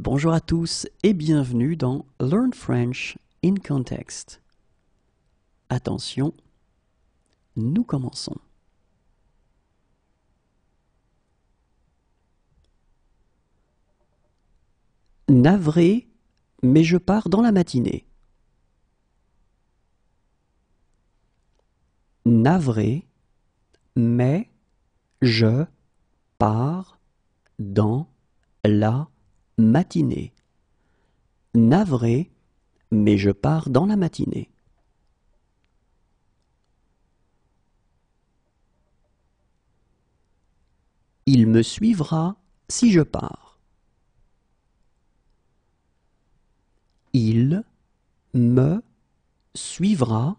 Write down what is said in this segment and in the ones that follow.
Bonjour à tous et bienvenue dans Learn French in Context. Attention, nous commençons. Navré, mais je pars dans la matinée. Navré, mais je pars dans la matinée. Navré, mais je pars dans la matinée. Il me suivra si je pars. Il me suivra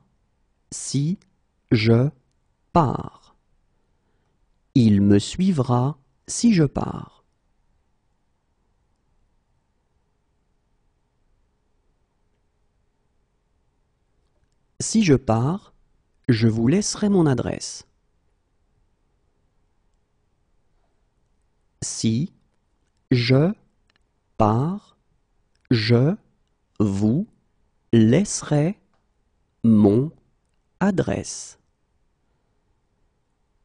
si je pars. Il me suivra si je pars. Si je pars, je vous laisserai mon adresse. Si je pars, je vous laisserai mon adresse.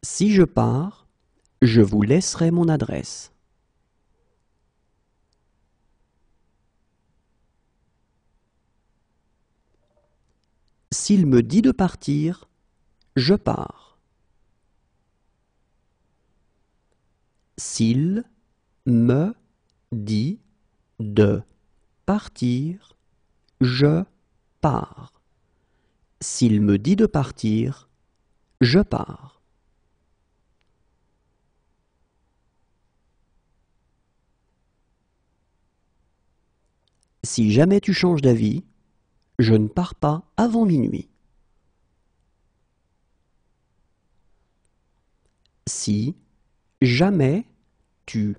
Si je pars, je vous laisserai mon adresse. S'il me dit de partir, je pars. S'il me dit de partir, je pars. S'il me dit de partir, je pars. Si jamais tu changes d'avis, je ne pars pas avant minuit. Si jamais tu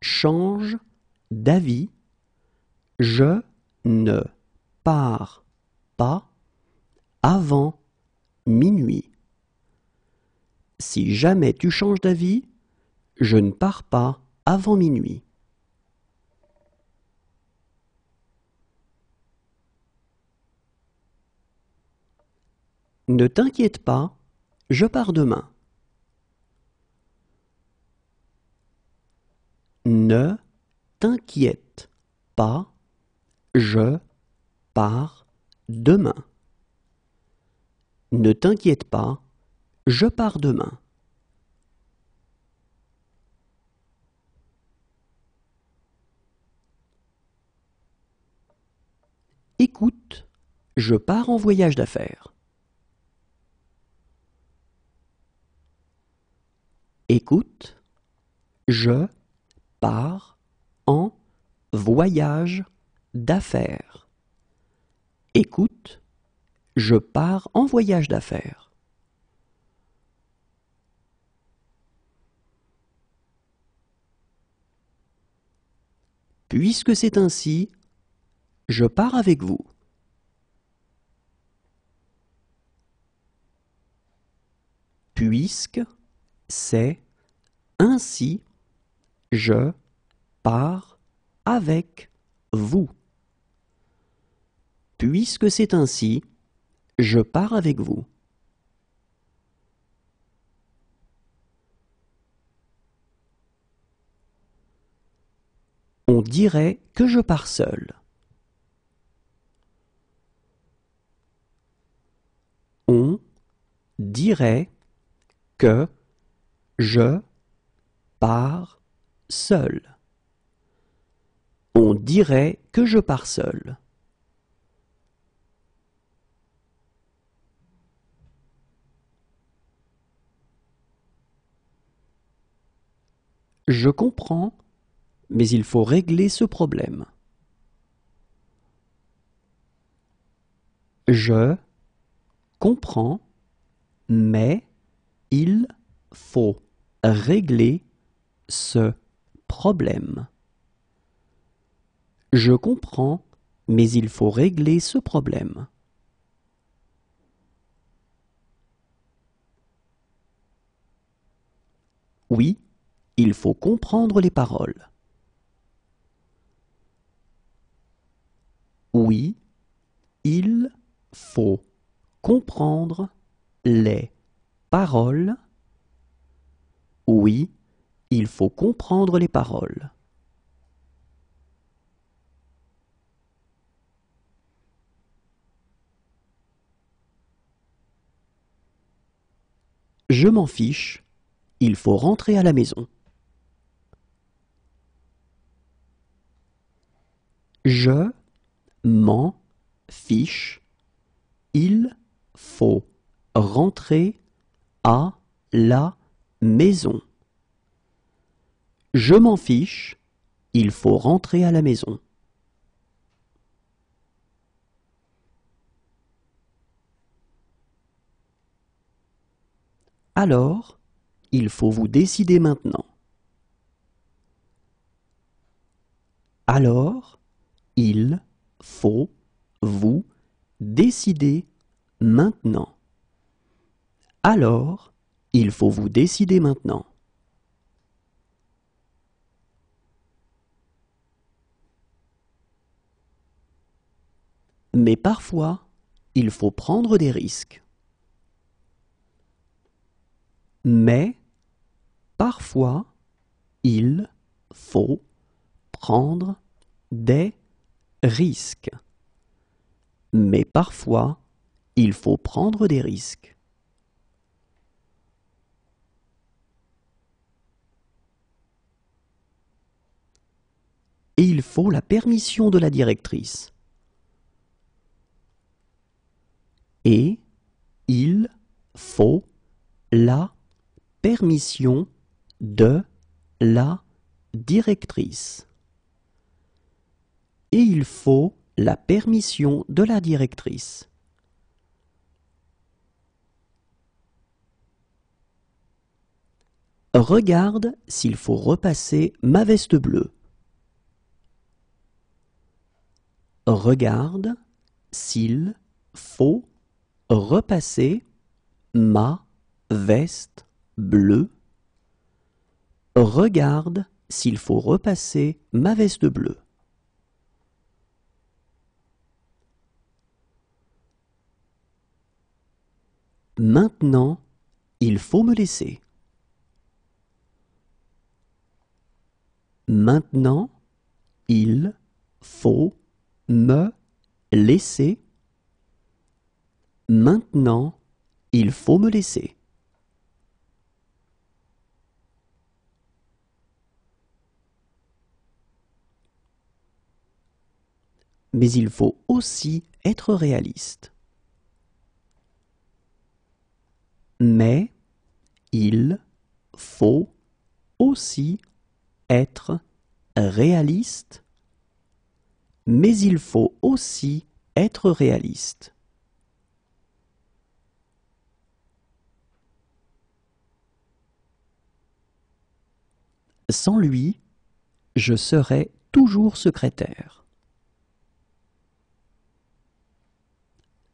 changes d'avis, je ne pars pas avant minuit. Si jamais tu changes d'avis, je ne pars pas avant minuit. Ne t'inquiète pas, je pars demain. Ne t'inquiète pas, je pars demain. Ne t'inquiète pas, je pars demain. Écoute, je pars en voyage d'affaires. Écoute, je pars en voyage d'affaires. Écoute, je pars en voyage d'affaires. Puisque c'est ainsi, je pars avec vous. Puisque c'est ainsi, je pars avec vous. Puisque c'est ainsi, je pars avec vous. On dirait que je pars seul. On dirait que je pars seul. On dirait que je pars seul. Je comprends, mais il faut régler ce problème. Je comprends, mais il faut régler ce problème. Je comprends, mais il faut régler ce problème. Oui, il faut comprendre les paroles. Oui, il faut comprendre les paroles. Oui, il faut comprendre les paroles. Je m'en fiche, il faut rentrer à la maison. Je m'en fiche, il faut rentrer à la maison. Je m'en fiche, il faut rentrer à la maison. Alors, il faut vous décider maintenant. Alors, il faut vous décider maintenant. Alors, il faut vous décider maintenant. Mais parfois, il faut prendre des risques. Mais parfois, il faut prendre des risques. Mais parfois, il faut prendre des risques. Et il faut la permission de la directrice. Et il faut la permission de la directrice. Et il faut la permission de la directrice. Regarde s'il faut repasser ma veste bleue. Regarde s'il faut repasser ma veste bleue. Regarde s'il faut repasser ma veste bleue. Maintenant, il faut me laisser. Maintenant, il faut me laisser. Maintenant, il faut me laisser. Mais il faut aussi être réaliste. Mais il faut aussi être réaliste. Mais il faut aussi être réaliste. Sans lui, je serai toujours secrétaire.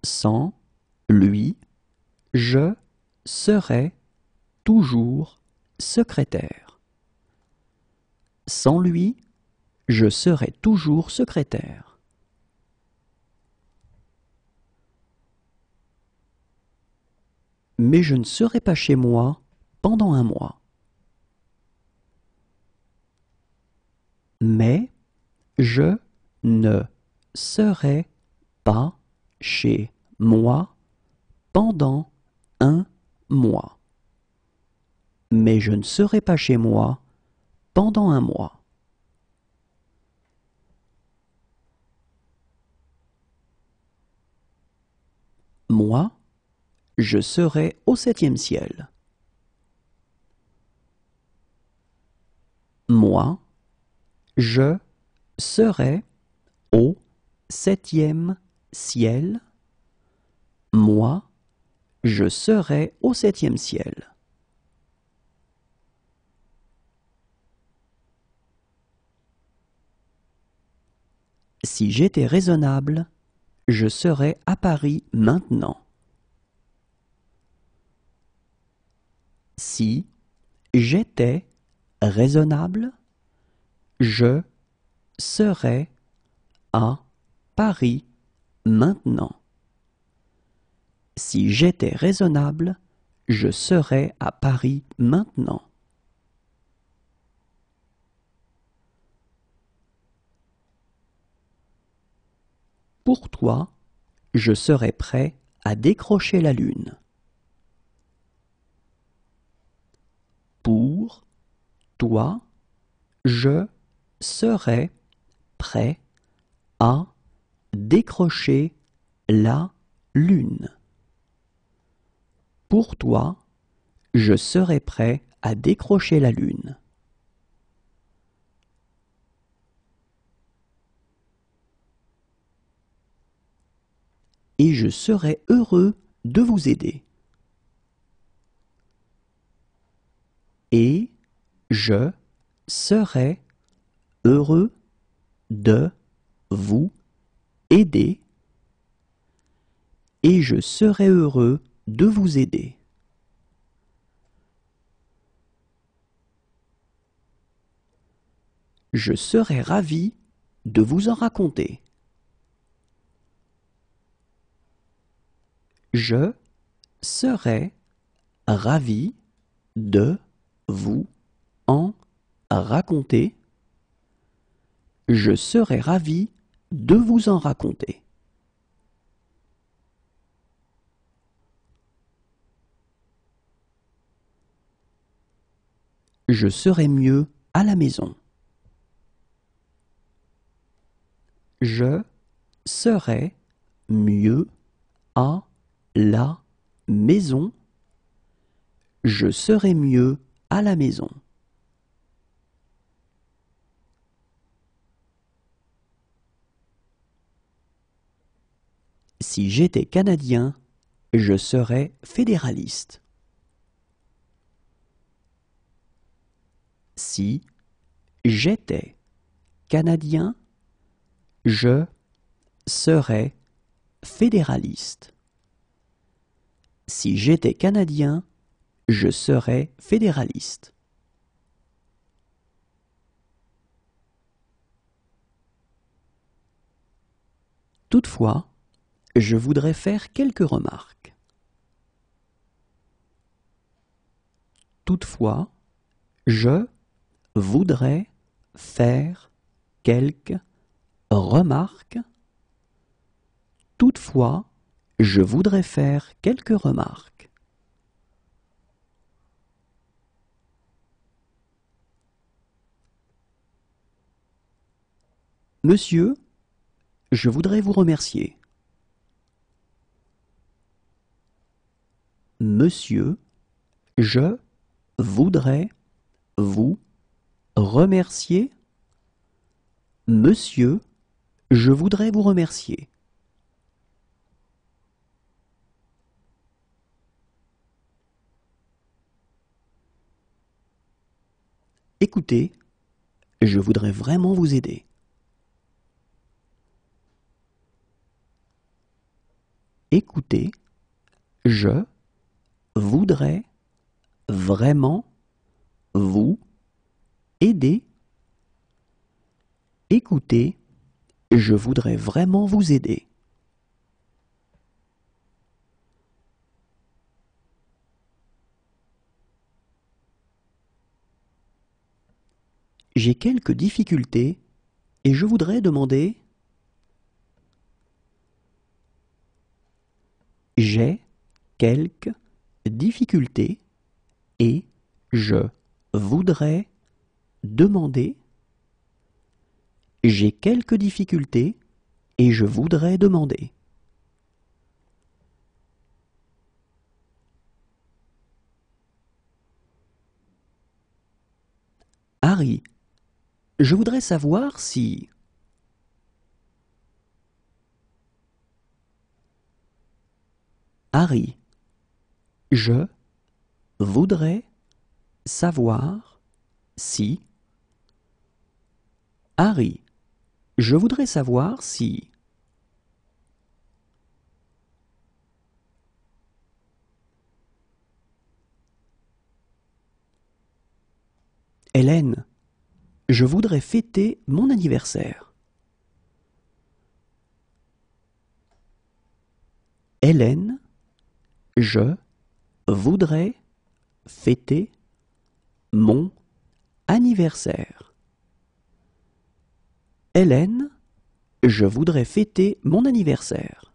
Sans lui, je serai toujours secrétaire. Sans lui, je serai toujours secrétaire. Mais je ne serai pas chez moi pendant un mois. Mais je ne serai pas chez moi pendant un mois. Mais je ne serai pas chez moi pendant un mois. Moi, je serai au 7e ciel. Moi, je serai au 7e ciel. Moi, je serai au 7e ciel. Si j'étais raisonnable, je serais à Paris maintenant. Si j'étais raisonnable, je serais à Paris maintenant. Si j'étais raisonnable, je serais à Paris maintenant. Pour toi, je serais prêt à décrocher la lune. Pour toi, je serais prêt à décrocher la lune. Pour toi, je serais prêt à décrocher la lune. Et je serais heureux de vous aider. Et je serais heureux de vous aider. Et je serais heureux de vous aider. Je serais ravi de vous en raconter. Je serais ravi de vous en raconter. Je serais ravi de vous en raconter. Je serais mieux à la maison. Je serais mieux à la maison. Je serais mieux à la maison. Si j'étais Canadien, je serais fédéraliste. Si j'étais Canadien, je serais fédéraliste. Si j'étais Canadien, je serais fédéraliste. Toutefois, je voudrais faire quelques remarques. Toutefois, je voudrais faire quelques remarques. Toutefois, je voudrais faire quelques remarques. Monsieur, je voudrais vous remercier. Monsieur, je voudrais vous remercier. Monsieur, je voudrais vous remercier. Écoutez, je voudrais vraiment vous aider. Écoutez, je voudrais vraiment vous aider. Écoutez, je voudrais vraiment vous aider. J'ai quelques difficultés et je voudrais demander. J'ai quelques difficultés et je voudrais demander. J'ai quelques difficultés et je voudrais demander. Harry, je voudrais savoir si. Harry, je voudrais savoir si. Harry, je voudrais savoir si. Hélène, je voudrais fêter mon anniversaire. Hélène, je voudrais fêter mon anniversaire. Hélène, je voudrais fêter mon anniversaire.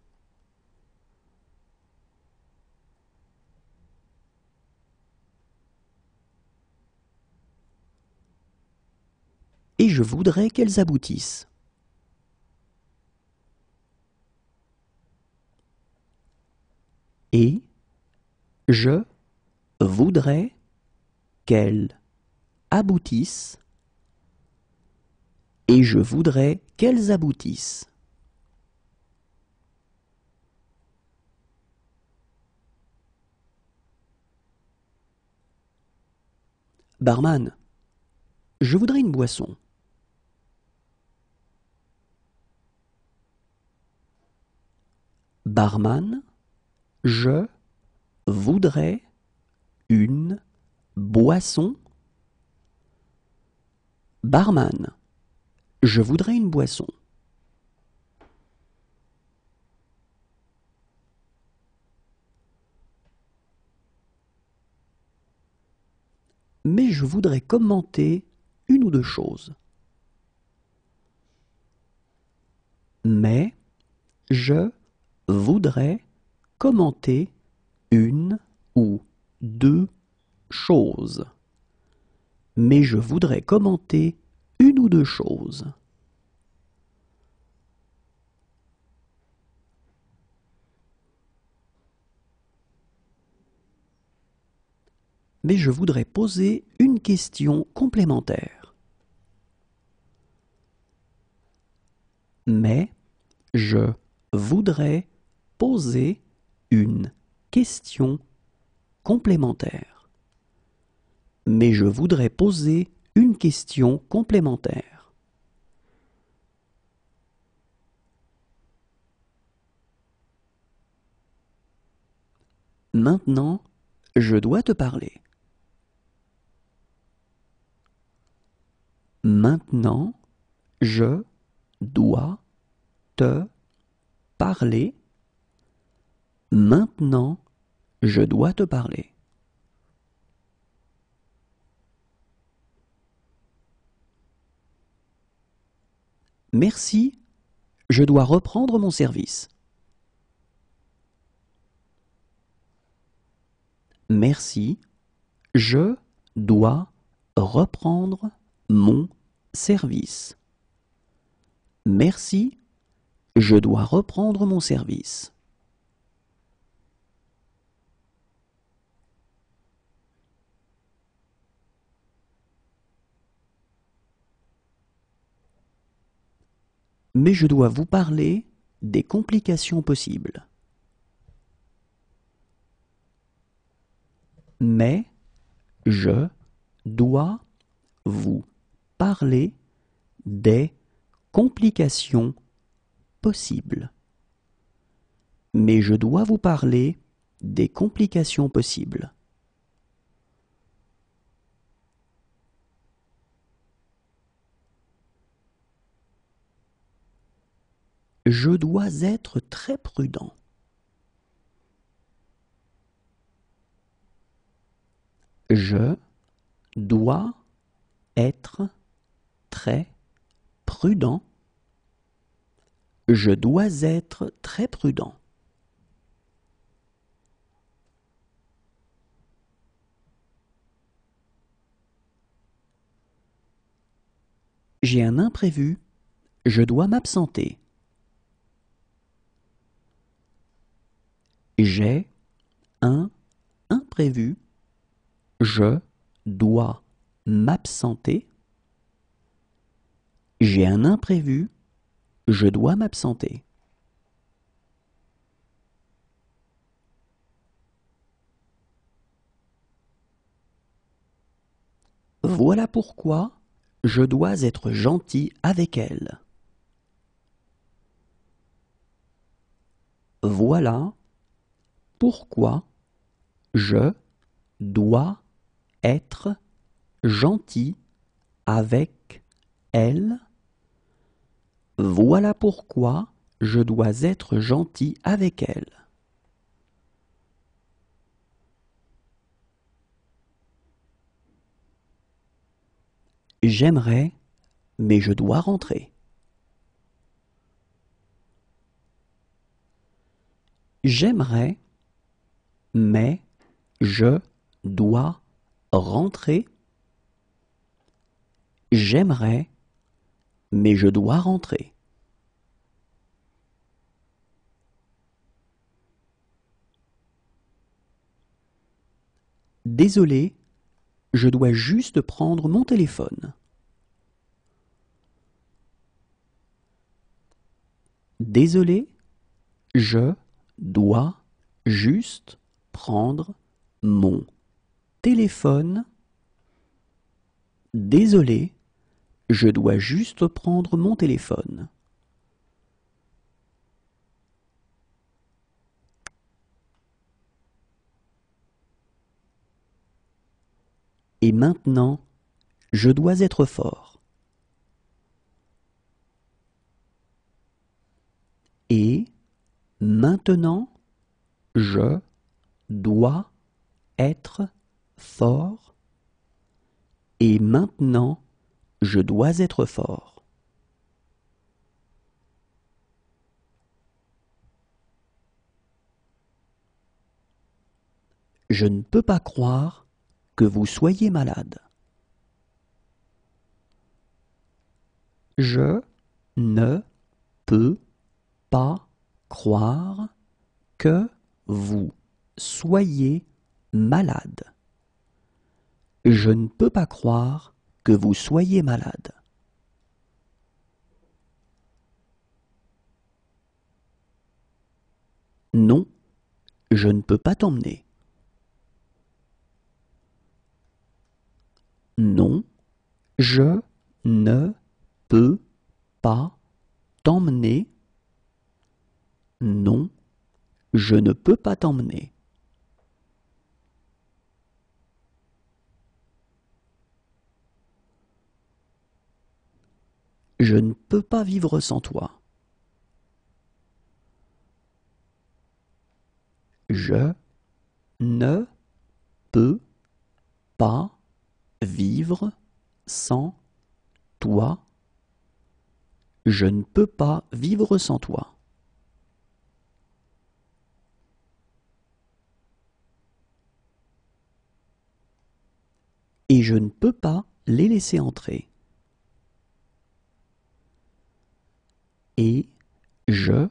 Et je voudrais qu'elles aboutissent. Et je voudrais qu'elles aboutissent. Et je voudrais qu'elles aboutissent. Barman, je voudrais une boisson. Barman, je voudrais une boisson. Barman, je voudrais une boisson. Mais je voudrais commenter une ou deux choses. Mais je voudrais commenter une ou deux choses. Mais je voudrais commenter une ou deux choses. Mais je voudrais poser une question complémentaire. Mais je voudrais poser une question complémentaire. Mais je voudrais poser une question complémentaire. Maintenant, je dois te parler. Maintenant, je dois te parler. Maintenant, je dois te parler. Merci, je dois reprendre mon service. Merci, je dois reprendre mon service. Merci, je dois reprendre mon service. Mais je dois vous parler des complications possibles. Mais je dois vous parler des complications possibles. Mais je dois vous parler des complications possibles. Je dois être très prudent. Je dois être très prudent. Je dois être très prudent. J'ai un imprévu. Je dois m'absenter. J'ai un imprévu. Je dois m'absenter. J'ai un imprévu. Je dois m'absenter. Voilà pourquoi je dois être gentil avec elle. Voilà pourquoi je dois être gentil avec elle. Voilà pourquoi je dois être gentil avec elle. J'aimerais, mais je dois rentrer. J'aimerais, mais je dois rentrer. J'aimerais, mais je dois rentrer. Désolé, je dois juste prendre mon téléphone. Désolé, je dois juste prendre mon téléphone. Désolé, je dois juste prendre mon téléphone. Et maintenant, je dois être fort. Et maintenant, je dois être fort. Et maintenant, je dois être fort. Je ne peux pas croire que vous soyez malade. Je ne peux pas croire que vous soyez malade. Je ne peux pas croire que vous soyez malade. Non, je ne peux pas t'emmener. Non, je ne peux pas t'emmener. Non, je ne peux pas t'emmener. Je ne peux pas vivre sans toi. Je ne peux pas vivre sans toi. Je ne peux pas vivre sans toi. Et je ne peux pas les laisser entrer. Et je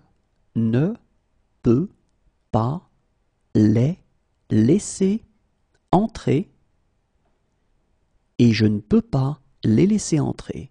ne peux pas les laisser entrer. Et je ne peux pas les laisser entrer.